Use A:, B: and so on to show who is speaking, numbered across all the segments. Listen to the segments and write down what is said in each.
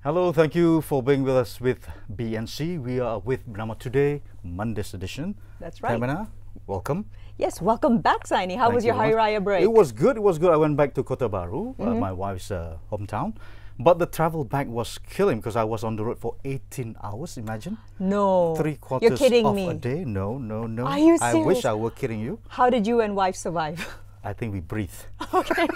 A: Hello, thank you for being with us with BNC. We are with BERNAMA today, Monday's edition.
B: That's right.
A: Pamela, welcome.
B: Yes, welcome back, Saini. How
A: Thank
B: was
A: you
B: your
A: very
B: Hari
A: much.
B: Raya break?
A: It was good, it was good. I went back to Kota Baru, my wife's hometown. But the travel back was killing because I was on the road for 18 hours, imagine.
B: No.
A: 3/4
B: You're kidding
A: of
B: me.
A: a day. No.
B: Are you
A: I wish
B: serious?
A: I were kidding you.
B: How did you and wife survive?
A: I think we breathe.
B: Okay,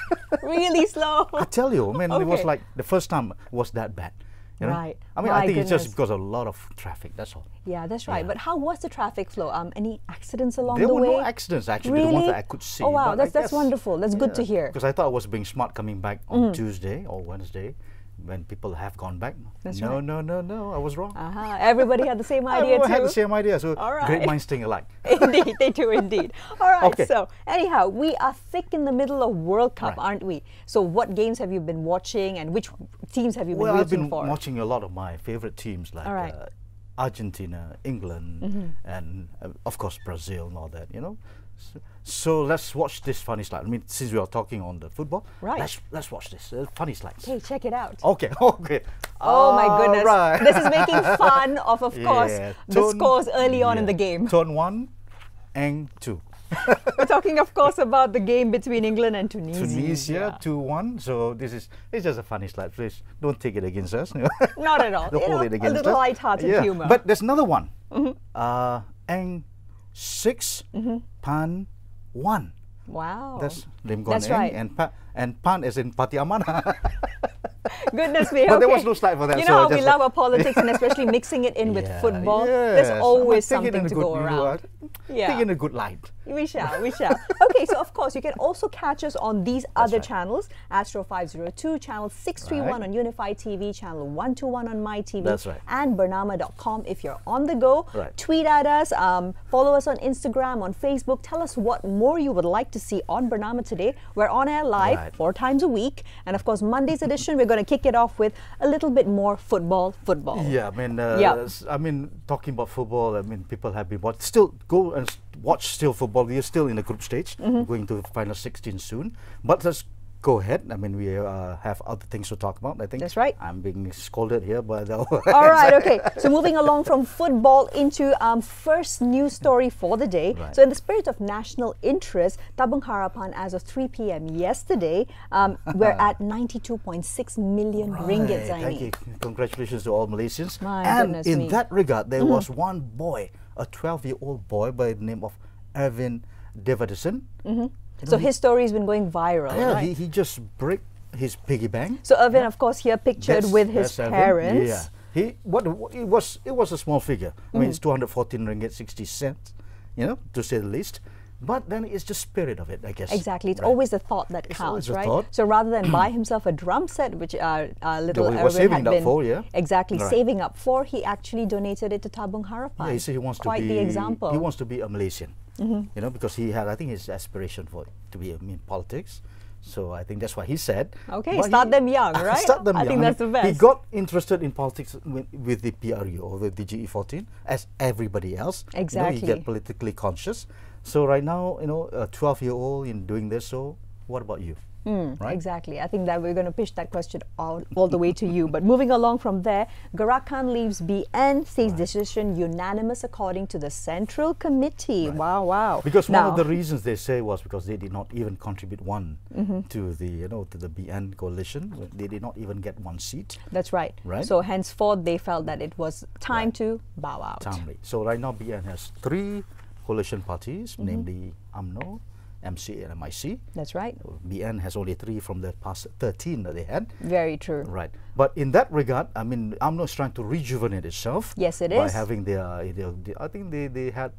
B: really slow.
A: I tell you, man, it was
B: Okay.
A: like the first time was that bad. You know?
B: Right.
A: I mean,
B: My
A: I think it's just
B: goodness.
A: because of a lot of traffic, that's all.
B: Yeah, that's right.
A: Yeah.
B: But how was the traffic flow? Any accidents along
A: There
B: the
A: were
B: way?
A: no accidents, actually, the ones
B: Really?
A: that I could see.
B: Oh wow,
A: but I
B: that's
A: guess-
B: wonderful. That's good to hear.
A: Because I thought I was being smart coming back on Tuesday or Wednesday when people have gone back.
B: That's
A: no,
B: right.
A: no, I was wrong.
B: Everybody had the same idea
A: Everyone
B: too.
A: had the same idea, so
B: All right.
A: great minds think alike.
B: Indeed, they do indeed. All right,
A: Okay.
B: so anyhow, we are thick in the middle of World Cup,
A: Right.
B: aren't we? So what games have you been watching and which teams have you been
A: Well, I've
B: rooting
A: been
B: for?
A: watching a lot of my favorite teams like
B: All right.
A: Argentina, England, and of course Brazil and all that, you know. So let's watch this funny slide. I mean, since we are talking on the football,
B: Right.
A: let's watch this funny slides.
B: Okay, check it out.
A: Okay, okay.
B: Oh my goodness.
A: Alright.
B: This is making fun of course,
A: Yeah.
B: the scores early on in the game.
A: Turn 1 and 2.
B: We're talking, of course, about the game between England and Tunisia.
A: Tunisia 2-1. So it's just a funny slide. Please don't take it against us.
B: Not at all.
A: Don't
B: You
A: hold
B: know,
A: it
B: a
A: against
B: little
A: us.
B: light-hearted humor.
A: But there's another one. And 6 Pan 1.
B: Wow.
A: That's Lim
B: That's
A: Guan Eng
B: right.
A: and Pan as in Pati Amana.
B: Goodness me.
A: But there
B: okay.
A: was no slide for that,
B: You
A: so
B: know
A: I
B: how we
A: just-
B: love our politics and especially mixing it in with
A: Yeah,
B: football.
A: yes.
B: There's always
A: Take it in
B: something
A: a
B: to
A: good-
B: go
A: you
B: around. Yeah.
A: Take it in a good light.
B: We shall, we shall. Okay, so of course, you can also catch us on these other
A: right.
B: channels. Astro 502, channel 631
A: Right.
B: on Unified TV, channel 121 on My TV,
A: That's right.
B: and Bernama.com if you're on the go.
A: Right.
B: Tweet at us, follow us on Instagram, on Facebook. Tell us what more you would like to see on Bernama today. We're on air live
A: Right.
B: 4 times a week. And of course, Monday's edition, we're going to kick it off with a little bit more football.
A: Yeah, I mean,
B: Yeah.
A: I mean, talking about football, I mean, people have been watching. Still, go and watch still football. We are still in the group stage, going to final 16 soon. But let's go ahead. I mean, we have other things to talk about. I think
B: That's right.
A: I'm being scolded here, but
B: All right, okay. So moving along from football into first news story for the day.
A: Right.
B: So in the spirit of national interest, Tabung Harapan as of 3 p.m. yesterday, we're at 92.6 million ringgit,
A: Right, thank you.
B: Zaini.
A: Congratulations to all Malaysians.
B: My
A: and
B: goodness
A: in
B: me.
A: that regard, there was one boy, a 12-year-old boy by the name of Ervin Devadasan.
B: So his story has been going viral,
A: Yeah,
B: right?
A: he just break his piggy bank.
B: So Irvin, of course, here pictured with his
A: Ervin.
B: parents.
A: Yeah, it was a small figure. I mean, it's 214 ringgit 60 cents, you know, to say the least. But then it's just spirit of it, I guess.
B: Exactly, it's
A: Right.
B: always the thought that
A: It's
B: counts,
A: always a
B: right?
A: thought.
B: So rather than buy himself a drum set, which little
A: That he was
B: Erwin
A: saving
B: had
A: up
B: been
A: for, yeah.
B: exactly
A: Right.
B: saving up for, he actually donated it to Tabung Harapan.
A: Yeah, he said he wants
B: Quite
A: to be
B: the example.
A: He wants to be a Malaysian, you know, because he had, I think, his aspiration for to be in politics. So I think that's what he said.
B: Okay,
A: But
B: start them young, right?
A: Start them
B: I
A: young.
B: think that's the best.
A: He got interested in politics with the PRU or the DGE14, as everybody else. You know,
B: Exactly.
A: he get politically conscious. So right now, you know, a 12-year-old in doing this. So what about you? Right?
B: Exactly. I think that we're going to pitch that question all the way to you. But moving along from there, Gerakan leaves BN, says decision unanimous according to the Central Committee. Wow, wow.
A: Because one
B: Now,
A: of the reasons they say was because they did not even contribute one to the to the BN coalition. They did not even get one seat.
B: that's right.
A: Right.
B: So henceforth, they felt that it was time
A: Right.
B: to bow out.
A: Timely. So right now BN has 3 coalition parties, namely UMNO, MCA and MIC.
B: That's right.
A: BN has only 3 from the past 13 that they had.
B: Very true.
A: Right. But in that regard, I mean, UMNO is trying to rejuvenate itself.
B: Yes, it
A: by
B: is.
A: having their I think they had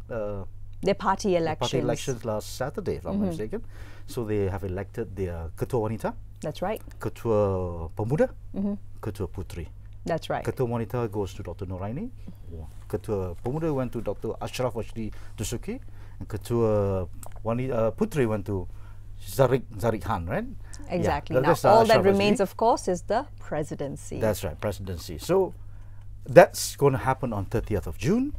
B: Their party elections.
A: party elections last Saturday, if I'm not mistaken. So they have elected their Ketua Wanita,
B: That's right.
A: Ketua Pemuda, Ketua Putri.
B: That's right.
A: Ketua Wanita goes to Dr. Noraini. Ketua Pemuda went to Dr. Ashraf Washdi Dusuki. And Ketua Putri went to Zarik Khan, right?
B: Exactly.
A: Yeah,
B: Now,
A: that's
B: all that
A: Ashraf
B: remains,
A: Washdi.
B: of course, is the presidency.
A: That's right, presidency. So that's going to happen on 30th of June.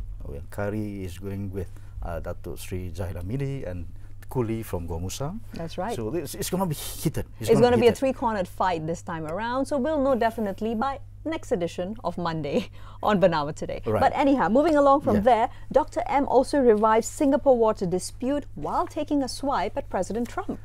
A: Kari is going with Datuk Sri Zahira Midi and Kuli from Gomusang.
B: That's right.
A: So it's going to be heated.
B: It's going to be a three-cornered fight this time around, so we'll know definitely by next edition of Monday on BERNAMA Today.
A: Right.
B: But anyhow, moving along from there, Dr. M also revived Singapore water dispute while taking a swipe at President Trump.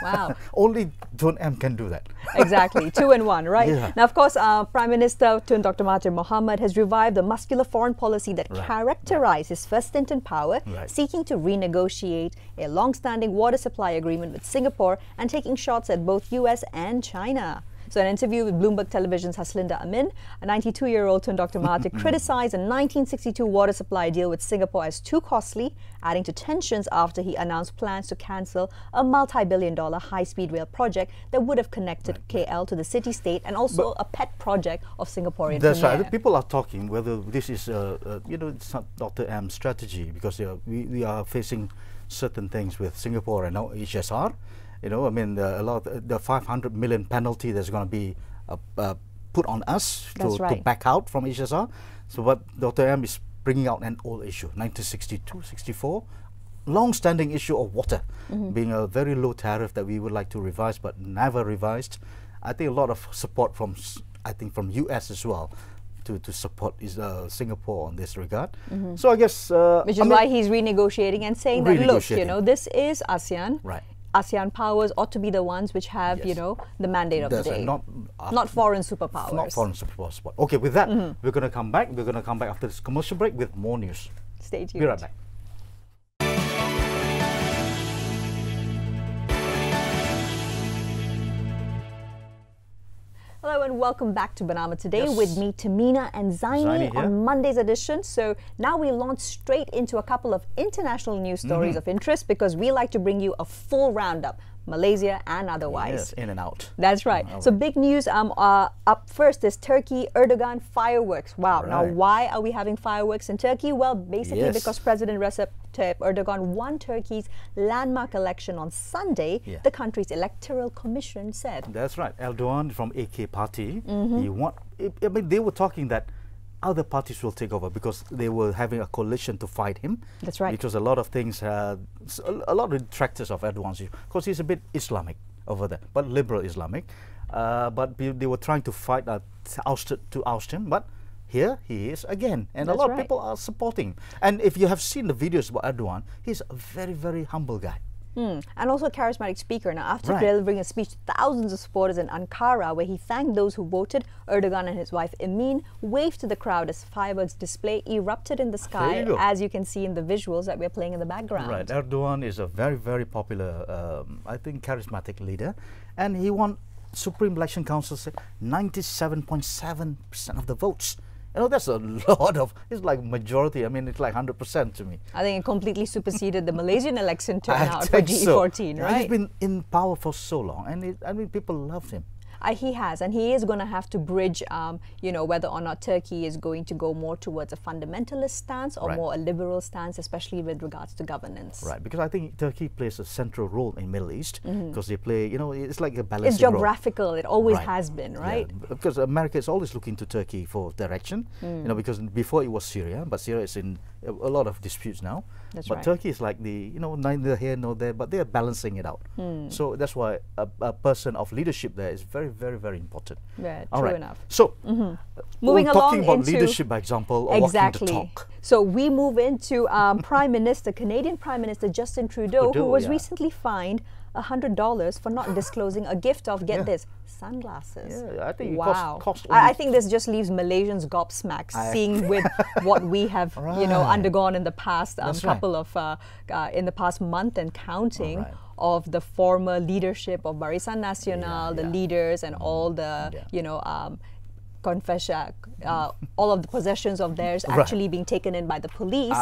B: Wow.
A: Only John M can do that.
B: Exactly, 2 in 1, right?
A: Yeah.
B: Now, of course, Prime Minister Tun Dr. Mahathir Mohamad has revived the muscular foreign policy that characterized his first stint in power, seeking to renegotiate a long-standing water supply agreement with Singapore and taking shots at both US and China. So, in an interview with Bloomberg Television's Haslinda Amin, a 92-year-old Tun Dr. Mahathir criticized a 1962 water supply deal with Singapore as too costly, adding to tensions after he announced plans to cancel a multi-billion-dollar high-speed rail project that would have connected KL to the city-state and also a pet project of Singaporean
A: That's
B: premier.
A: right. People are talking whether this is, it's not Dr. M's strategy, because we are facing certain things with Singapore and now HSR. You know, I mean, the 500 million penalty that's going to be put on us to back out from HSR. So, what Dr. M is bringing out an old issue, 1962, 64, long-standing issue of water, being a very low tariff that we would like to revise but never revised. I think a lot of support from, from US as well to support Singapore on this regard. So I guess
B: which is why he's renegotiating and saying that, look, you know, this is ASEAN.
A: Right.
B: ASEAN powers ought to be the ones which have, you know, the mandate of the day. Not foreign superpowers.
A: Not foreign superpowers. Okay, with that, we're going to come back. We're going to come back after this commercial break with more news.
B: Stay tuned.
A: Be right back.
B: Hello and welcome back to BERNAMA Today with me, Tamina and Zaini on Monday's edition. So now we launch straight into a couple of international news stories of interest, because we like to bring you a full roundup, Malaysia and otherwise.
A: Yes, in and out.
B: That's right. So big news up first is Turkey, Erdogan fireworks. Wow. Now, why are we having fireworks in Turkey? Well, basically because President Recep Tayyip Erdogan won Turkey's landmark election on Sunday, the country's electoral commission said.
A: That's right. Erdogan from AK party, he won. I mean, they were talking that other parties will take over because they were having a coalition to fight him.
B: That's right.
A: Because a lot of things, a lot of detractors of Erdogan's, because he's a bit Islamic over there, but liberal Islamic. But they were trying to fight to oust him, but here he is again, and a lot of people are supporting. And if you have seen the videos about Erdogan, he's a very, very humble guy.
B: And also a charismatic speaker. Now, after delivering a speech to thousands of supporters in Ankara, where he thanked those who voted, Erdogan and his wife Emin waved to the crowd as fireworks display erupted in the sky, as you can see in the visuals that we're playing in the background.
A: Right. Erdogan is a very, very popular, I think, charismatic leader, and he won Supreme Election Council 97.7% of the votes. You know, that's a lot of, it's like majority. I mean, it's like 100% to me.
B: I think it completely superseded the Malaysian election turnout for GE14, right?
A: He's been in power for so long, and I mean, people love him.
B: He has, and he is going to have to bridge, you know, whether or not Turkey is going to go more towards a fundamentalist stance or more a liberal stance, especially with regards to governance. Right,
A: because I think Turkey plays a central role in Middle East, because they play, you know, it's like a balancing role.
B: It's geographical, it always has been, right?
A: Yeah, because America is always looking to Turkey for direction, you know, because before it was Syria, but Syria is in a lot of disputes now. But Turkey is like the, you know, neither here nor there, but they are balancing it out. So that's why a person of leadership there is very, very, very important.
B: Yeah, true enough.
A: So,
B: moving along
A: talking about leadership, by example, or walking the talk.
B: So we move into Canadian Prime Minister Justin Trudeau, who was recently fined $100 for not disclosing a gift of, get this, sunglasses.
A: Yeah, I think
B: I think this just leaves Malaysians gobsmacked, seeing with what we have, you know, undergone in the past couple of, in the past month and counting. Of the former leadership of Barisan Nasional, the leaders, and all the, you know, all of the possessions of theirs actually being taken in by the police.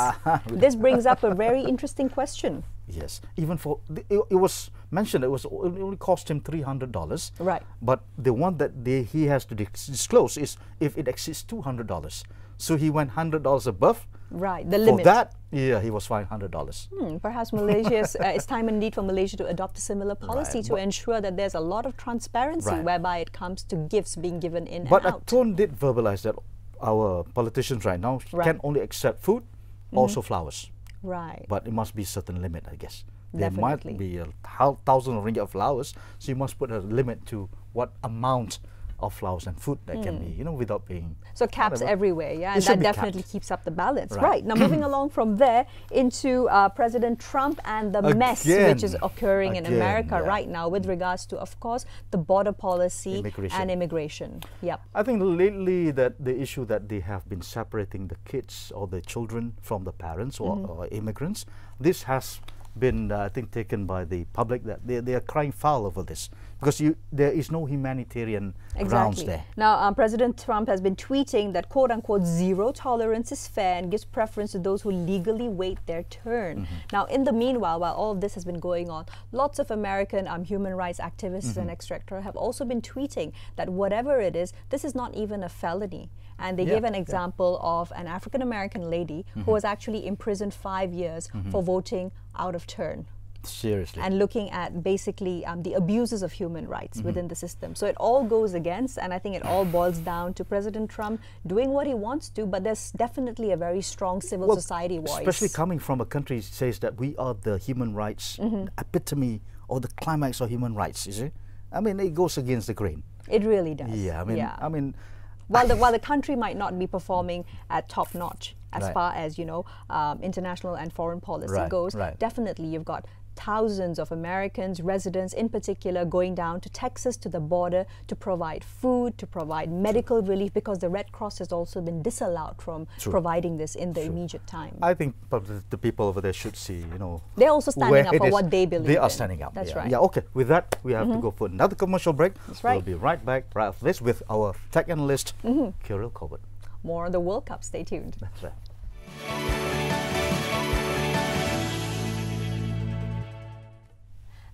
B: This brings up a very interesting question.
A: Yes, even for it was mentioned it only cost him $300. Right. But the one that he has to disclose is if it exceeds $200. So he went $100 above.
B: Right, the limit.
A: For that, he was fined $100.
B: Perhaps Malaysia's it's time indeed for Malaysia to adopt a similar policy to ensure that there's a lot of transparency whereby it comes to gifts being given in and out.
A: But Tun did verbalize that our politicians right now can only accept food, also flowers.
B: Right.
A: But it must be a certain limit, I guess.
B: Definitely.
A: There might be 1,000 ringgit of flowers, so you must put a limit to what amount of flowers and food that can be, you know, without being...
B: So caps everywhere, yeah, and
A: It should
B: that
A: be
B: definitely
A: capped.
B: keeps up the balance.
A: Right.
B: Right. Now moving along from there into President Trump and the mess which is occurring in America right now with regards to, of course, the border policy and immigration. Yep.
A: I think lately that the issue that they have been separating the kids or the children from the parents or immigrants, this has been, I think, taken by the public, that they are crying foul over this because there is no humanitarian grounds there.
B: Now, President Trump has been tweeting that quote-unquote zero tolerance is fair and gives preference to those who legally wait their turn. Now, in the meanwhile, while all of this has been going on, lots of American human rights activists and etc. have also been tweeting that whatever it is, this is not even a felony. And they gave an example of an African-American lady who was actually imprisoned 5 years for voting out of turn.
A: Seriously.
B: And looking at basically the abuses of human rights within the system. So it all goes against, and I think it all boils down to President Trump doing what he wants to, but there's definitely a very strong civil society voice.
A: Especially coming from a country that says that we are the human rights epitome or the climax of human rights, is it? I mean, it goes against the grain.
B: It really does.
A: Yeah, I mean,
B: while the country might not be performing at top notch as far as, you know, international and foreign policy goes, definitely you've got thousands of Americans, residents in particular, going down to Texas, to the border, to provide food, to provide medical relief, because the Red Cross has also been disallowed from providing this in the immediate time.
A: I think the people over there should see, you know,
B: they're also standing up for what they believe in.
A: They are standing up.
B: That's right.
A: Yeah, okay. With that, we have to go for another commercial break.
B: That's right.
A: We'll be right back right after this with our tech analyst, Carol Corbett.
B: More on the World Cup. Stay tuned.
A: That's right.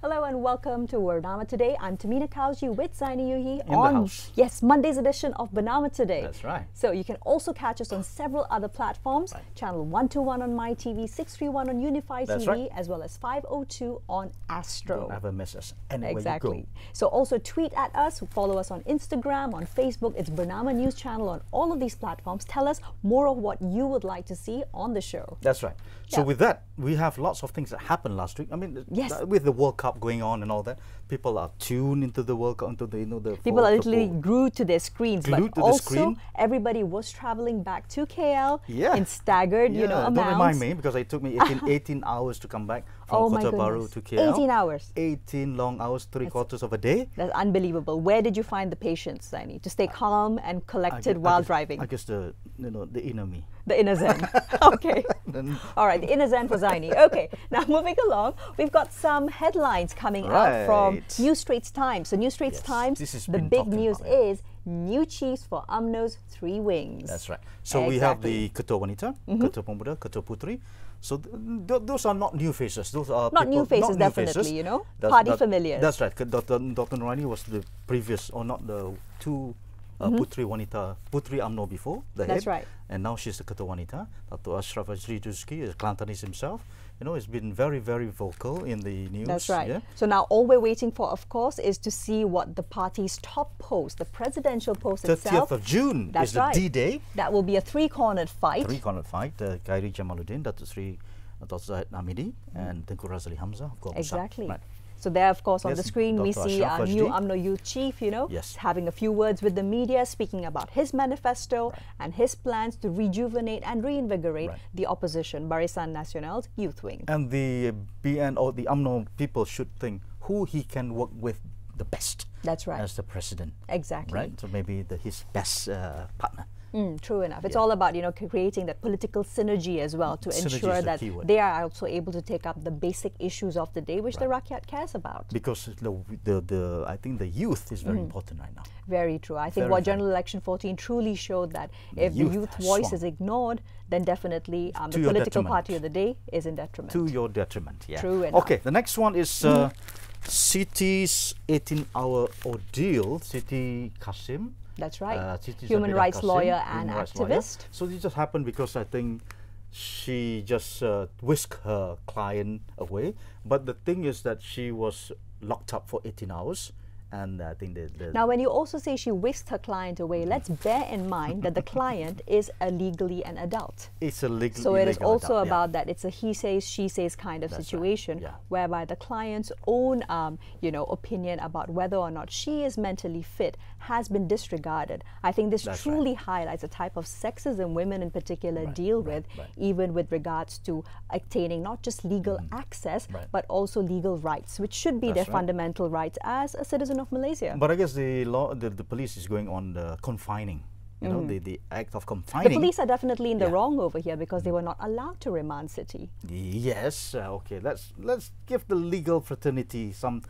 B: Hello and welcome to BERNAMA Today. I'm Tamina Kauji with Zaini Yuhi
A: In the house.
B: Yes, Monday's edition of BERNAMA Today.
A: That's right.
B: So you can also catch us on several other platforms, channel 121 on MyTV, 631 on Unify TV, as well as 502 on Astro.
A: Don't ever miss us anywhere
B: Exactly.
A: you go.
B: So also tweet at us, follow us on Instagram, on Facebook. It's BERNAMA News Channel on all of these platforms. Tell us more of what you would like to see on the show.
A: That's right. So with that, we have lots of things that happened last week. I mean, with the World Cup going on and all that, people are tuned into the World Cup, into the, you know, the
B: people are literally glued to their screens.
A: Glued
B: but
A: to
B: also,
A: the screen.
B: Everybody was traveling back to KL in staggered, you know, amounts.
A: Don't remind me, because it took me 18 hours to come back from Kota Baru to KL.
B: 18 hours.
A: 18 long hours, three-quarters of a day.
B: That's unbelievable. Where did you find the patience, Zaini, to stay calm and collected while driving?
A: I guess the inner me.
B: The inner zen. Okay. All right, the inner zen for Zaini. Okay, now moving along, we've got some headlines coming out from New Straits Times. So New Straits Times, the big news is new chiefs for UMNO's 3 wings.
A: That's right. So we have the Ketua Wanita, Ketua Pemuda, Ketua Putri. So those are not new faces. Those are
B: not new faces, definitely, you know, party familiars.
A: That's right. Dr. Nurani was the previous, or not the two Putri Wanita, Putri UMNO before, the head.
B: That's right.
A: And now she's the Ketua Wanita. Dr. Ashraf Azri-Duski is Kelantanese himself. You know, he's been very, very vocal in the news.
B: That's right. So now all we're waiting for, of course, is to see what the party's top post, the presidential post itself.
A: 30th of June is the D-Day.
B: That will be a three-cornered fight.
A: Three-cornered fight. Khairi Jamaluddin, Dr. Zahid Namidi, and Tengku Razali Hamzah of Golkar.
B: Exactly.
A: Right.
B: So there, of course, on the screen,
A: Dr.
B: we see our new UMNO youth chief, you know, having a few words with the media, speaking about his manifesto and his plans to rejuvenate and reinvigorate the opposition, Barisan Nasional's youth wing.
A: And the BN or the UMNO people should think who he can work with the best.
B: That's right.
A: As the president.
B: Exactly.
A: Right. So maybe his best partner.
B: True enough. It's all about, you know, creating that political synergy as well to ensure that they are also able to take up the basic issues of the day, which the Rakyat cares about.
A: Because I think the youth is very important right now.
B: Very true. I think what General Election 14 truly showed that if the youth voice is ignored, then definitely the political party of the day is in detriment.
A: To your detriment, yeah.
B: True enough.
A: Okay, the next one is Siti's 18-hour ordeal. Siti Kasim.
B: That's right. Human rights lawyer and activist.
A: So this just happened because I think she just whisked her client away. But the thing is that she was locked up for 18 hours And I think
B: now, when you also say she whisked her client away, let's bear in mind that the client is legally an adult.
A: It's a legal.
B: So it is also
A: adult,
B: about that. It's a he says, she says kind of situation, whereby the client's own, opinion about whether or not she is mentally fit has been disregarded. I think this truly highlights the type of sexism women in particular deal with, even with regards to attaining not just legal access, but also legal rights, which should be their fundamental rights as a citizen of Malaysia.
A: But I guess the police is going on the confining. You know, the act of confining.
B: The police are definitely in the wrong over here because they were not allowed to remand City.
A: Yes, okay. Let's give the legal fraternity some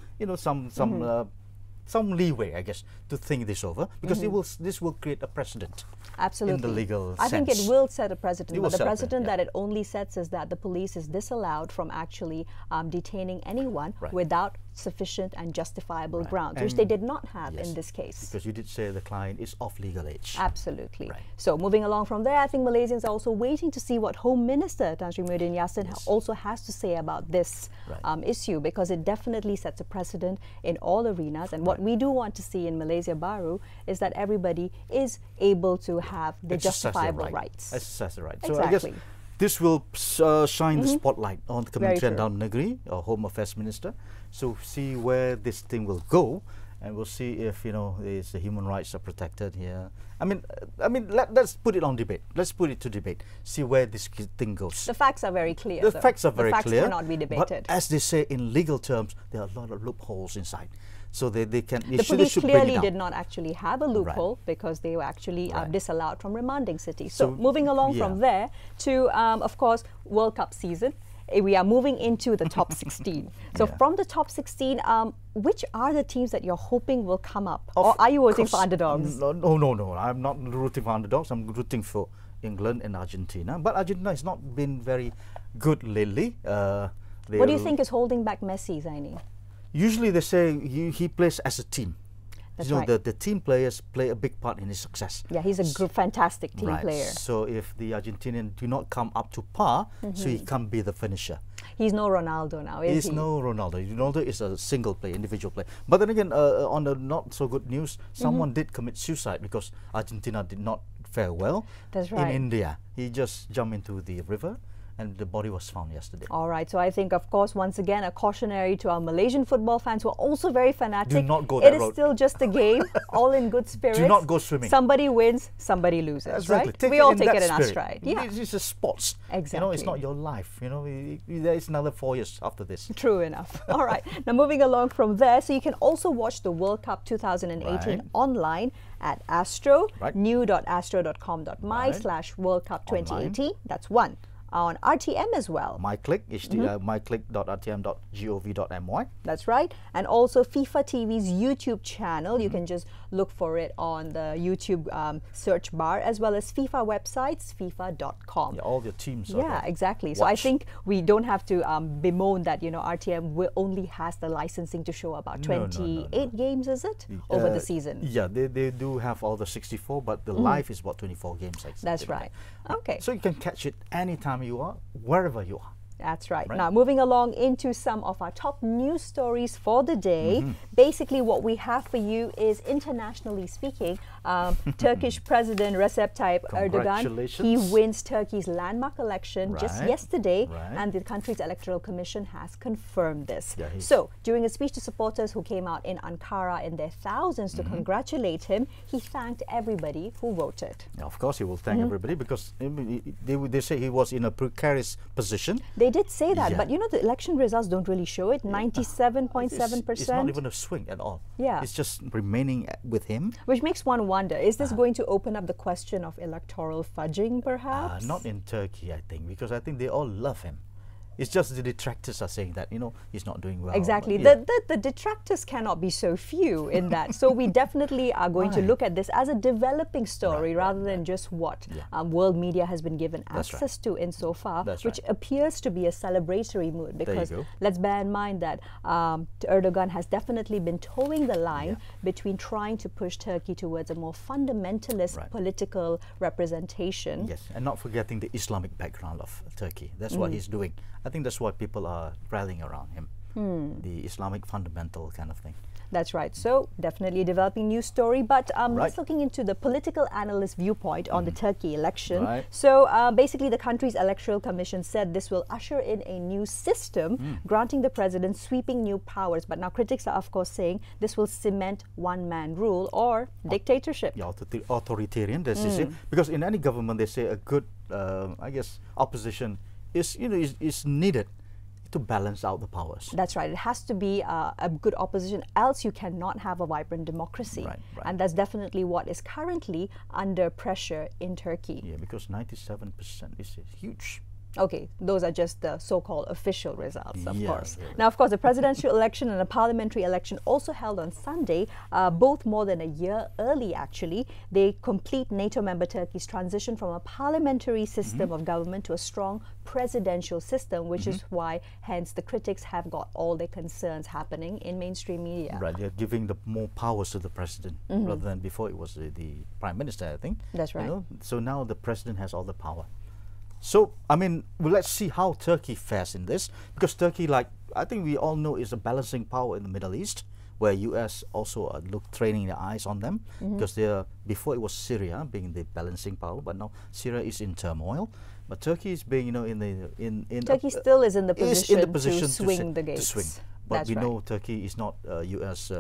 A: leeway, I guess, to think this over, because this will create a precedent.
B: Absolutely.
A: In the legal
B: I think it will set a precedent, but the precedent that it only sets is that the police is disallowed from actually detaining anyone without sufficient and justifiable grounds, which they did not have in this case.
A: Because you did say the client is of legal age.
B: Absolutely. So moving along from there, I think Malaysians are also waiting to see what Home Minister Tan Sri Muhyiddin Yassin also has to say about this issue, because it definitely sets a precedent in all arenas. And what we do want to see in Malaysia Baru is that everybody is able to have the justifiable rights.
A: Exercise the right.
B: Exactly.
A: So I guess this will shine the spotlight on the Kementerian Dalam Negeri, or Home Affairs Minister. So see where this thing will go, and we'll see if the human rights are protected here. I mean, let's put it on debate. Let's put it to debate. See where this thing goes.
B: The facts are very clear.
A: The facts are very clear.
B: The facts cannot be debated.
A: But as they say in legal terms, there are a lot of loopholes inside. So they can.
B: The police clearly did not actually have a loophole because they were actually disallowed from remanding City. So moving along from there to, of course, World Cup season. We are moving into the top 16. So from the top 16, which are the teams that you're hoping will come up? Or are you rooting for underdogs?
A: No. I'm not rooting for underdogs. I'm rooting for England and Argentina. But Argentina has not been very good lately.
B: What do you think is holding back Messi, Zaini?
A: Usually they say he plays as a team.
B: That's
A: the team players play a big part in his success.
B: Yeah, he's a fantastic team player.
A: So if the Argentinians do not come up to par, so he can't be the finisher.
B: He's no Ronaldo now, is he?
A: He's no Ronaldo. Ronaldo is a single player, individual player. But then again, on the not so good news, someone did commit suicide because Argentina did not fare well.
B: That's right.
A: In India. He just jumped into the river, and the body was found yesterday.
B: All right, so I think, of course, once again, a cautionary to our Malaysian football fans who are also very fanatic.
A: Do not go that road.
B: It is still just a game, all in good spirits.
A: Do not go swimming.
B: Somebody wins, somebody loses, right?
A: We
B: all take it in our stride.
A: Yeah. It's just sports.
B: Exactly.
A: It's not your life. There is another 4 years after this.
B: True enough. All right. Now, moving along from there, so you can also watch the World Cup 2018 online at Astro, new.astro.com.my/World Cup 2018. That's one. On RTM as well.
A: MyClick, myclick.rtm.gov.my.
B: That's right. And also FIFA TV's YouTube channel. You can just look for it on the YouTube search bar, as well as FIFA websites, fifa.com.
A: Yeah, all your teams.
B: Yeah, exactly. So I think we don't have to bemoan that RTM only has the licensing to show about 28 games, is it, over the season?
A: Yeah, they do have all the 64, but the live is about 24 games.
B: That's right. Okay.
A: So you can catch it anytime you are, wherever you are.
B: That's right. Now, moving along into some of our top news stories for the day. Basically, what we have for you is, internationally speaking, Turkish President Recep Tayyip Erdogan. He wins Turkey's landmark election just yesterday, and the country's electoral commission has confirmed this.
A: Yeah,
B: so, during a speech to supporters who came out in Ankara in their thousands to congratulate him, he thanked everybody who voted.
A: Yeah, of course, he will thank everybody, because they say he was in a precarious position.
B: They did say that, but the election results don't really show it. 97.7%.
A: It's not even a swing at all.
B: Yeah.
A: It's just remaining with him.
B: Which makes one wonder, is this going to open up the question of electoral fudging, perhaps?
A: Not in Turkey, I think, because I think they all love him. It's just the detractors are saying that, he's not doing well.
B: Exactly. The detractors cannot be so few in that. So we definitely are going to look at this as a developing story rather than just what world media has been given access to insofar, which appears to be a celebratory mood, because let's bear in mind that Erdogan has definitely been towing the line between trying to push Turkey towards a more fundamentalist political representation.
A: Yes, and not forgetting the Islamic background of Turkey. That's what he's doing. I think that's why people are rallying around him, the Islamic fundamental kind of thing.
B: That's right. So definitely a developing news story. But let's looking into the political analyst viewpoint on the Turkey election.
A: Right.
B: So basically the country's electoral commission said this will usher in a new system granting the president sweeping new powers. But now critics are of course saying this will cement one-man rule or dictatorship.
A: Yeah, authoritarian, that's it. Because in any government they say a good, I guess, opposition is needed to balance out the powers.
B: That's right. It has to be a good opposition, else you cannot have a vibrant democracy.
A: Right.
B: And that's definitely what is currently under pressure in Turkey.
A: Yeah, because 97% is huge.
B: Okay, those are just the so-called official results, of course.
A: Yeah.
B: Now, of course, the presidential election and a parliamentary election also held on Sunday, both more than a year early, actually. They complete NATO member Turkey's transition from a parliamentary system of government to a strong presidential system, which is why, hence, the critics have got all their concerns happening in mainstream media.
A: Right, they're giving the more powers to the president rather than before it was the prime minister, I think.
B: That's right.
A: So now the president has all the power. So, I mean, well, let's see how Turkey fares in this, because Turkey, like I think we all know, is a balancing power in the Middle East, where US also training their eyes on them, because before it was Syria being the balancing power, but now Syria is in turmoil. But Turkey is being, Turkey
B: still is in the position to swing the gates.
A: But
B: That's
A: we
B: right.
A: know Turkey is not a US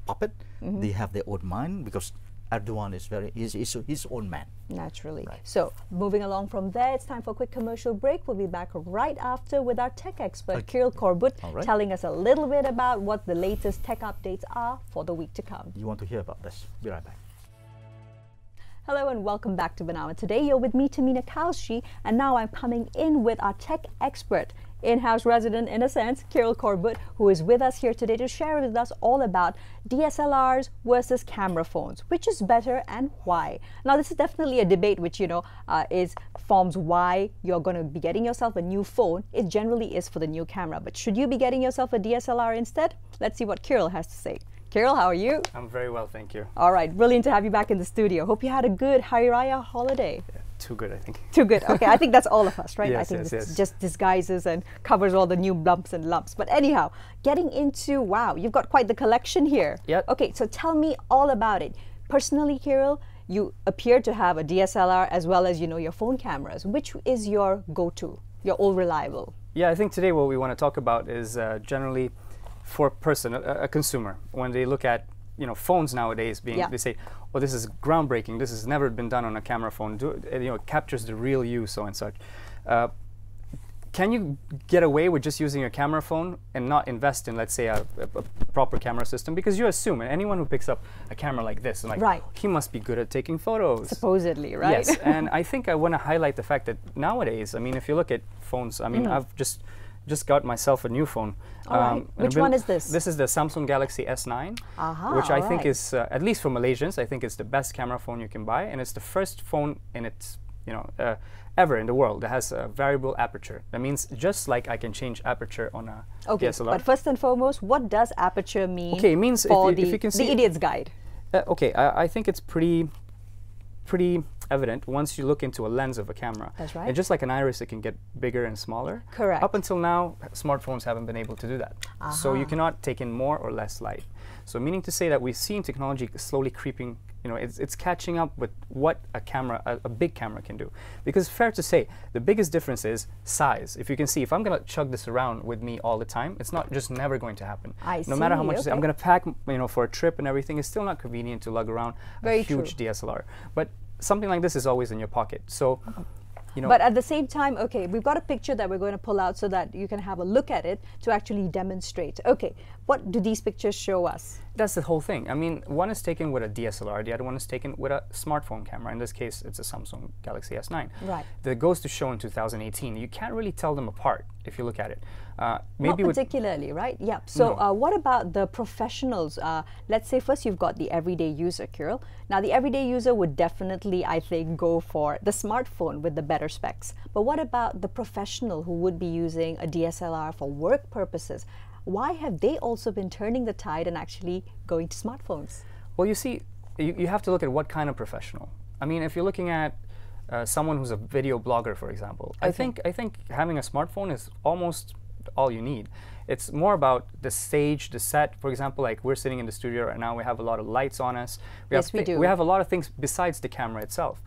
A: puppet. They have their own mind, because Erdogan is his own man.
B: Naturally.
A: Right.
B: So, moving along from there, it's time for a quick commercial break. We'll be back right after with our tech expert, Carol Corbett, telling us a little bit about what the latest tech updates are for the week to come.
A: You want to hear about this? Be right back.
B: Hello and welcome back to BERNAMA. Today you're with me, Tamina Kalshi, and now I'm coming in with our tech expert, in-house resident in a sense, Carol Corbett, who is with us here today to share with us all about DSLRs versus camera phones. Which is better and why? Now this is definitely a debate which, forms why you're going to be getting yourself a new phone. It generally is for the new camera, but should you be getting yourself a DSLR instead? Let's see what Carol has to say. Carol, how are you?
C: I'm very well, thank you.
B: All right, brilliant to have you back in the studio. Hope you had a good Hari Raya holiday.
C: Yeah, too good, I think.
B: Too good. Okay, I think that's all of us, right?
C: Yes,
B: I think
C: yes,
B: this just disguises and covers all the new bumps and lumps. But anyhow, getting into, wow, you've got quite the collection here.
C: Yep.
B: Okay, so tell me all about it. Personally, Carol, you appear to have a DSLR as well as, your phone cameras. Which is your go-to, your all reliable?
C: Yeah, I think today what we want to talk about is generally for a consumer, when they look at phones nowadays, they say, oh, this is groundbreaking, this has never been done on a camera phone, it captures the real you, so and such. Can you get away with just using a camera phone and not invest in, let's say, a proper camera system? Because you assume, and anyone who picks up a camera like this, and he must be good at taking photos.
B: Supposedly, right?
C: Yes, and I think I want to highlight the fact that nowadays, I mean, if you look at phones, I mean, I've just got myself a new phone.
B: Which one is this?
C: This is the Samsung Galaxy S9, which I think is, at least for Malaysians, I think it's the best camera phone you can buy, and it's the first phone in its, ever in the world that has a variable aperture. That means just like I can change aperture on a DSLR.
B: But first and foremost, what does aperture mean?
C: Okay, it means
B: for
C: if you can see
B: the idiot's guide.
C: I think it's pretty evident once you look into a lens of a camera.
B: That's right.
C: And just like an iris, it can get bigger and smaller.
B: Correct.
C: Up until now, smartphones haven't been able to do that. So you cannot take in more or less light. So meaning to say that we've seen technology slowly creeping, it's catching up with what a big camera can do. Because fair to say, the biggest difference is size. If you can see, if I'm going to chug this around with me all the time, it's not just never going to happen. No matter how much I'm going to pack, for a trip and everything, it's still not convenient to lug around a huge DSLR. But something like this is always in your pocket. So,
B: but at the same time, okay, we've got a picture that we're going to pull out so that you can have a look at it to actually demonstrate. Okay, what do these pictures show us?
C: That's the whole thing. I mean, one is taken with a DSLR, the other one is taken with a smartphone camera. In this case, it's a Samsung Galaxy S9.
B: Right.
C: That goes to show in 2018. You can't really tell them apart if you look at it.
B: Maybe not particularly, right? Yeah. So what about the professionals? Let's say first you've got the everyday user, Carol. Now the everyday user would definitely, I think, go for the smartphone with the better specs. But what about the professional who would be using a DSLR for work purposes? Why have they also been turning the tide and actually going to smartphones?
C: Well, you see, you have to look at what kind of professional. I mean, if you're looking at someone who's a video blogger, for example, I think having a smartphone is almost all you need. It's more about the stage, the set. For example, like we're sitting in the studio right now, we have a lot of lights on us.
B: Yes, we do.
C: We have a lot of things besides the camera itself.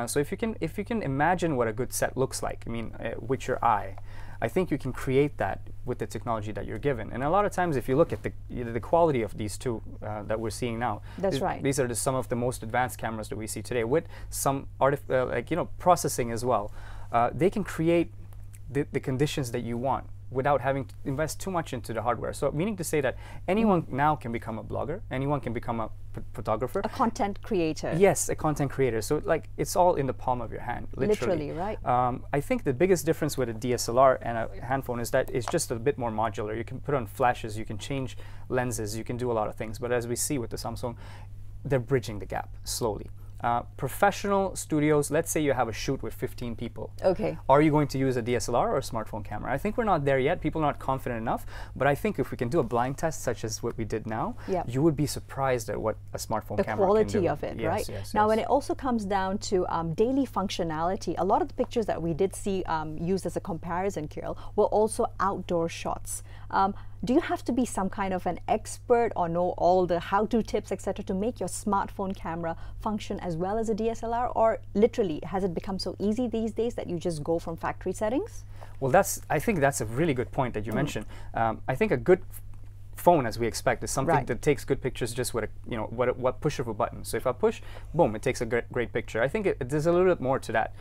C: So if you can imagine what a good set looks like, I mean, with your eye, I think you can create that with the technology that you're given. And a lot of times, if you look at the quality of these two that we're seeing now,
B: that's right.
C: These are some of the most advanced cameras that we see today, with some processing as well. They can create the conditions that you want without having to invest too much into the hardware. So meaning to say that anyone now can become a blogger, anyone can become a photographer.
B: A content creator.
C: Yes, a content creator. So like it's all in the palm of your hand, literally.
B: Right.
C: I think the biggest difference with a DSLR and a hand phone is that it's just a bit more modular. You can put on flashes, you can change lenses, you can do a lot of things. But as we see with the Samsung, they're bridging the gap slowly. Professional studios, let's say you have a shoot with 15 people.
B: Okay.
C: Are you going to use a DSLR or a smartphone camera? I think we're not there yet. People are not confident enough. But I think if we can do a blind test, such as what we did now, you would be surprised at what a smartphone camera can do.
B: The quality of it, right?
C: Yes,
B: now, when it also comes down to daily functionality, a lot of the pictures that we did see used as a comparison, Carol, were also outdoor shots. Do you have to be some kind of an expert or know all the how-to tips, etc., to make your smartphone camera function as well as a DSLR? Or literally, has it become so easy these days that you just go from factory settings?
C: Well, I think that's a really good point that you mentioned. I think a good phone, as we expect, is something that takes good pictures just with a, what push of a button. So if I push, boom, it takes a great picture. I think there's a little bit more to that.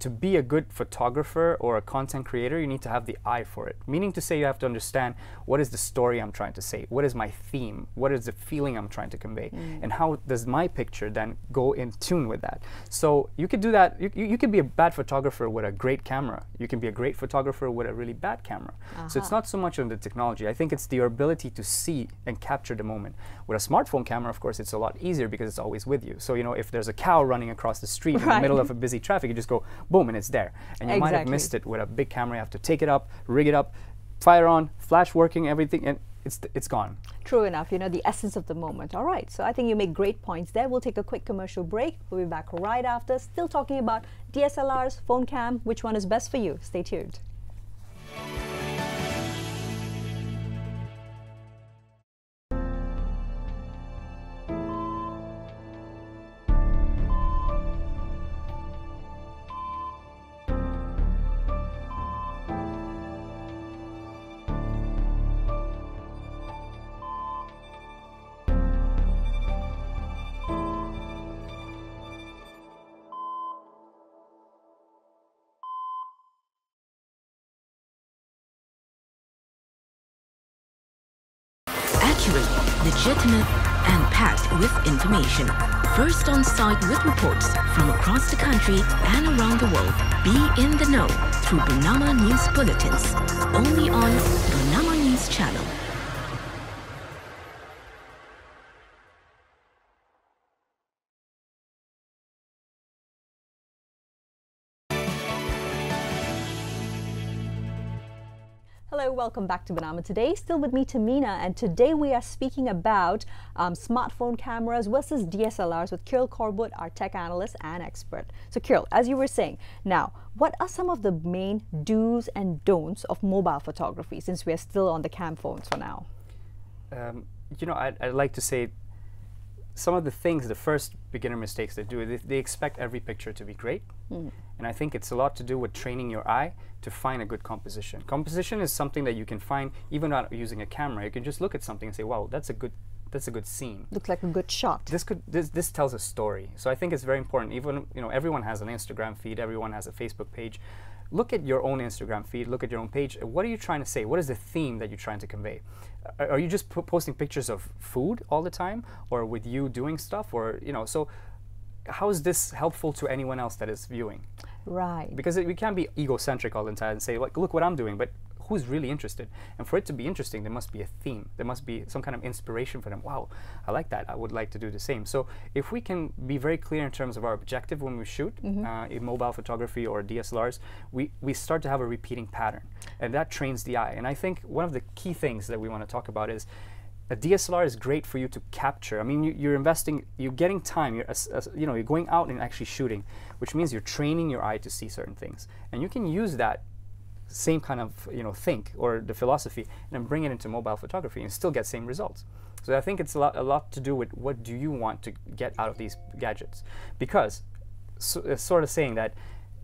C: To be a good photographer or a content creator, you need to have the eye for it. Meaning to say you have to understand what is the story I'm trying to say, what is my theme, what is the feeling I'm trying to convey, and how does my picture then go in tune with that. So you could do that. You could be a bad photographer with a great camera. You can be a great photographer with a really bad camera. So it's not so much on the technology. I think it's your ability to see and capture the moment. With a smartphone camera, of course, it's a lot easier because it's always with you. So, if there's a cow running across the street in the middle of a busy traffic, you just go, boom, and it's there. And you might have missed it. With a big camera, you have to take it up, rig it up, fire on, flash working, everything, and it's gone.
B: True enough, the essence of the moment. All right, so I think you make great points there. We'll take a quick commercial break. We'll be back right after, still talking about DSLRs, phone cam, which one is best for you. Stay tuned.
D: Accurate, legitimate, and packed with information. First on site with reports from across the country and around the world. Be in the know through BERNAMA News Bulletins. Only on BERNAMA News Channel.
B: Hello, welcome back to BERNAMA Today. Still with me, Tamina, and today we are speaking about smartphone cameras versus DSLRs with Carol Corbett, our tech analyst and expert. So Carol, as you were saying, now, what are some of the main do's and don'ts of mobile photography, since we are still on the cam phones for now?
C: I'd like to say some of the things, the first beginner mistakes they do, they expect every picture to be great. And I think it's a lot to do with training your eye to find a good composition. Composition is something that you can find even without using a camera. You can just look at something and say, wow, that's a good scene.
B: Looks like a good shot.
C: This tells a story. So I think it's very important. Even everyone has an Instagram feed, everyone has a Facebook page. Look at your own Instagram feed, look at your own page. What are you trying to say? What is the theme that you're trying to convey? Are you just posting pictures of food all the time, or with you doing stuff, or so how is this helpful to anyone else that is viewing?
B: Right.
C: Because we can't be egocentric all the time and say, like, look what I'm doing, but who's really interested? And for it to be interesting, there must be a theme. There must be some kind of inspiration for them. Wow, I like that. I would like to do the same. So if we can be very clear in terms of our objective when we shoot in mobile photography or DSLRs, we start to have a repeating pattern, and that trains the eye. And I think one of the key things that we want to talk about is a DSLR is great for you to capture. I mean, you're investing, you're getting time. You're going out and actually shooting, which means you're training your eye to see certain things, and you can use that same kind of think or the philosophy and then bring it into mobile photography and still get same results. So I think it's a lot to do with what do you want to get out of these gadgets, because it's sort of saying that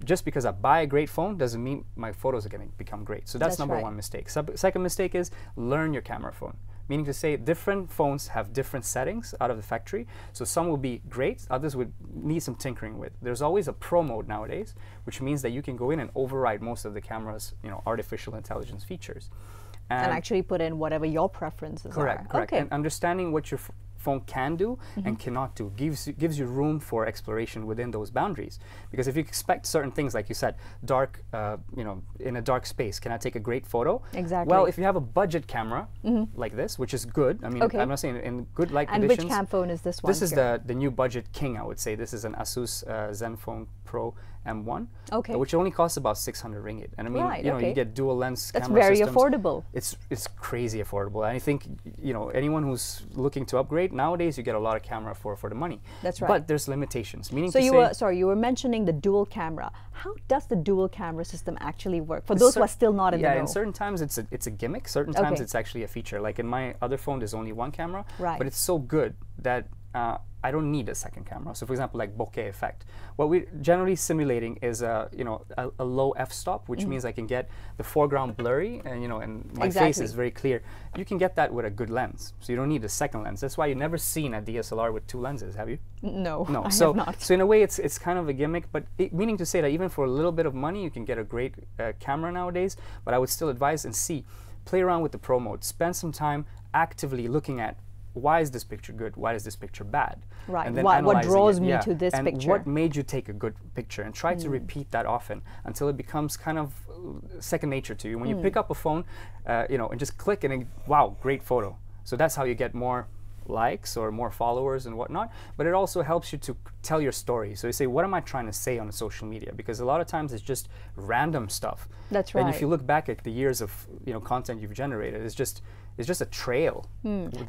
C: just because I buy a great phone doesn't mean my photos are going to become great. So that's number one mistake. Second mistake is learn your camera phone. Meaning to say different phones have different settings out of the factory. So some will be great, others would need some tinkering with. There's always a pro mode nowadays, which means that you can go in and override most of the camera's artificial intelligence features.
B: And actually put in whatever your preferences are.
C: Correct.
B: Okay.
C: And understanding what your phone can do and cannot do gives you room for exploration within those boundaries. Because if you expect certain things, like you said, dark, in a dark space, can I take a great photo?
B: Exactly.
C: Well, if you have a budget camera like this, which is good, I mean, I'm not saying in good light conditions.
B: And which cam phone is this one?
C: This is the new budget king, I would say. This is an Asus Zenfone Pro M1, which only costs about 600 ringgit. And I mean, you get dual lens camera systems.
B: That's very affordable.
C: It's crazy affordable. And I think, anyone who's looking to upgrade, nowadays you get a lot of camera for the money.
B: That's right.
C: But there's limitations. Meaning
B: so
C: to
B: you were mentioning the dual camera. How does the dual camera system actually work? For those who are still not in the know.
C: Yeah, in certain times it's a gimmick. Certain times it's actually a feature. Like in my other phone, there's only one camera.
B: Right.
C: But it's so good that I don't need a second camera. So for example, like bokeh effect, what we're generally simulating is a low f-stop, which means I can get the foreground blurry and and my face is very clear. You can get that with a good lens. So you don't need a second lens. That's why you've never seen a DSLR with two lenses, have you?
B: No,
C: no.
B: I
C: So
B: have not.
C: So in a way, it's kind of a gimmick, but meaning to say that even for a little bit of money, you can get a great camera nowadays. But I would still advise and play around with the pro mode. Spend some time actively looking at, why is this picture good? Why is this picture bad?
B: Right.
C: And then
B: what draws me to this
C: and
B: picture?
C: What made you take a good picture? And try to repeat that often until it becomes kind of second nature to you. When you pick up a phone, and just click and wow, great photo. So that's how you get more likes or more followers and whatnot. But it also helps you to tell your story. So you say, what am I trying to say on social media? Because a lot of times it's just random stuff.
B: That's right.
C: And if you look back at the years of content you've generated, it's just a trail.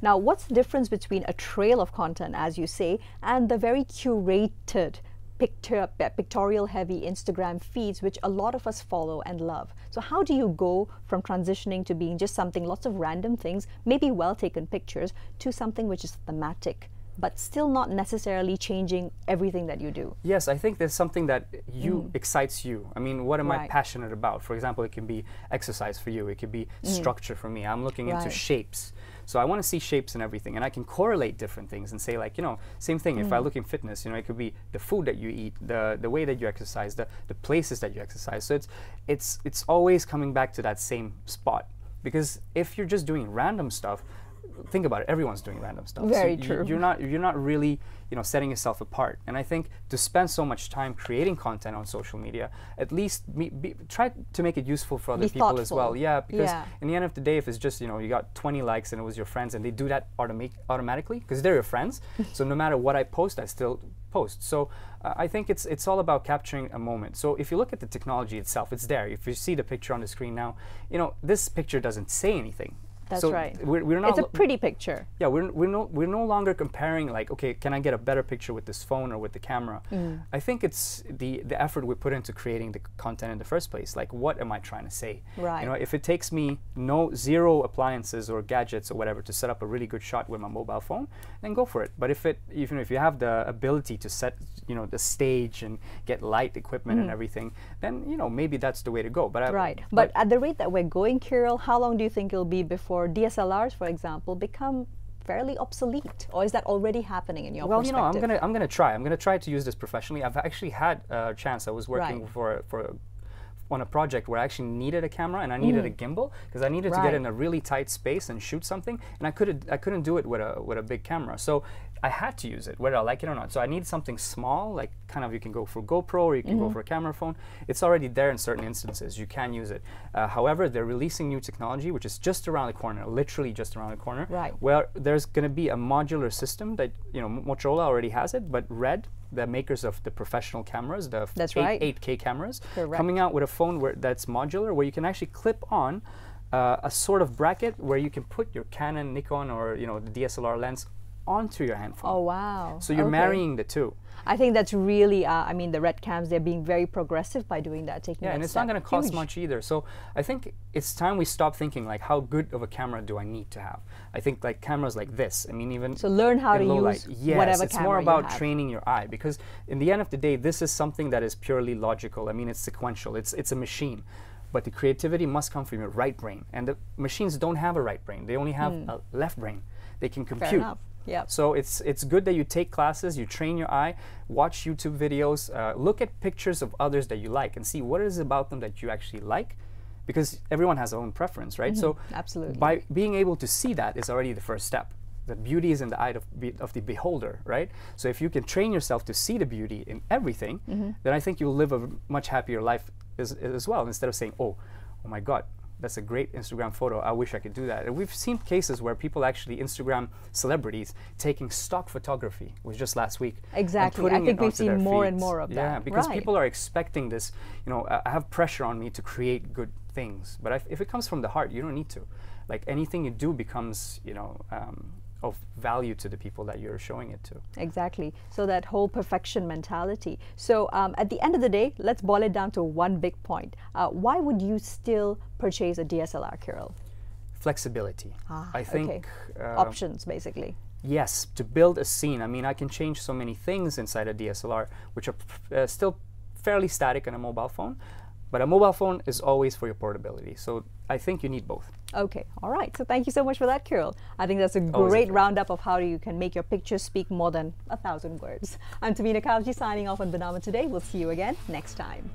B: Now, what's the difference between a trail of content, as you say, and the very curated, pictorial-heavy Instagram feeds, which a lot of us follow and love? So how do you go from transitioning to being just something, lots of random things, maybe well-taken pictures, to something which is thematic, but still not necessarily changing everything that you do?
C: Yes, I think there's something that excites you. I mean, what am I passionate about? For example, it can be exercise for you. It could be structure for me. I'm looking into shapes. So I want to see shapes and everything. And I can correlate different things and say, like, same thing. If I look in fitness, it could be the food that you eat, the way that you exercise, the places that you exercise. So it's always coming back to that same spot. Because if you're just doing random stuff, think about it, everyone's doing random stuff.
B: Very
C: so
B: true.
C: You're not really setting yourself apart. And I think to spend so much time creating content on social media, at least try to make it useful for other people as well. Yeah, because in the end of the day, if it's just you got 20 likes and it was your friends, and they do that automatically because they're your friends. So no matter what I post, I still post. So I think it's all about capturing a moment. So if you look at the technology itself, it's there. If you see the picture on the screen now, this picture doesn't say anything.
B: That's right.
C: We're not.
B: It's a pretty picture.
C: Yeah, we're no longer comparing like, okay, can I get a better picture with this phone or with the camera? I think it's the effort we put into creating the content in the first place. Like, what am I trying to say?
B: Right.
C: If it takes me zero appliances or gadgets or whatever to set up a really good shot with my mobile phone, then go for it. But if you have the ability to set the stage and get light equipment and everything, then maybe that's the way to go. But
B: but at the rate that we're going, Carol, how long do you think it'll be before DSLRs, for example, become fairly obsolete, or is that already happening in your perspective?
C: Well, I'm gonna try to use this professionally. I've actually had a chance. I was working on a project where I actually needed a camera and I needed a gimbal because I needed to get in a really tight space and shoot something, and I couldn't do it with a big camera. So I had to use it, whether I like it or not. So I need something small, like kind of you can go for GoPro or you can go for a camera phone. It's already there in certain instances. You can use it. However, they're releasing new technology, which is just around the corner, literally just around the corner, where there's going to be a modular system that, Motorola already has it, but Red, the makers of the professional cameras, the 8K cameras, coming out with a phone that's modular, where you can actually clip on a sort of bracket where you can put your Canon, Nikon, or the DSLR lens onto your hand phone.
B: Oh, wow.
C: So you're marrying the two.
B: I think that's really, I mean, the red cams, they're being very progressive by doing that, taking that
C: and it's
B: step.
C: not going to cost much either. So I think it's time we stop thinking like, how good of a camera do I need to have? I think like cameras like this, I mean, even
B: so learn how to use whatever
C: it's
B: camera
C: more about
B: you have.
C: training your eye, because in the end of the day, this is something that is purely logical. I mean, it's sequential. It's a machine. But the creativity must come from your right brain. And the machines don't have a right brain. They only have a left brain. They can compute.
B: Fair enough. Yep.
C: So it's good that you take classes, you train your eye, watch YouTube videos, look at pictures of others that you like and see what it is about them that you actually like, because everyone has their own preference, right? So
B: absolutely.
C: By being able to see that is already the first step. The beauty is in the eye of the beholder, right? So if you can train yourself to see the beauty in everything, then I think you'll live a much happier life as well, instead of saying, oh my God, that's a great Instagram photo, I wish I could do that. And we've seen cases where people actually Instagram celebrities taking stock photography, it was just last week.
B: Exactly, I think we've seen more and more of that.
C: Yeah, because people are expecting this, you know, I have pressure on me to create good things, but if it comes from the heart, you don't need to. Like anything you do becomes, you know, of value to the people that you're showing it to.
B: Exactly. So that whole perfection mentality. So at the end of the day, let's boil it down to one big point. Why would you still purchase a DSLR, Carol?
C: Flexibility. I think
B: options, basically.
C: Yes, to build a scene. I mean, I can change so many things inside a DSLR, which are still fairly static on a mobile phone. But a mobile phone is always for your portability. So I think you need both.
B: Okay, all right. So thank you so much for that, Carol. I think that's a great roundup of how you can make your pictures speak more than 1,000 words. I'm Tamina Kavji signing off on BERNAMA Today. We'll see you again next time.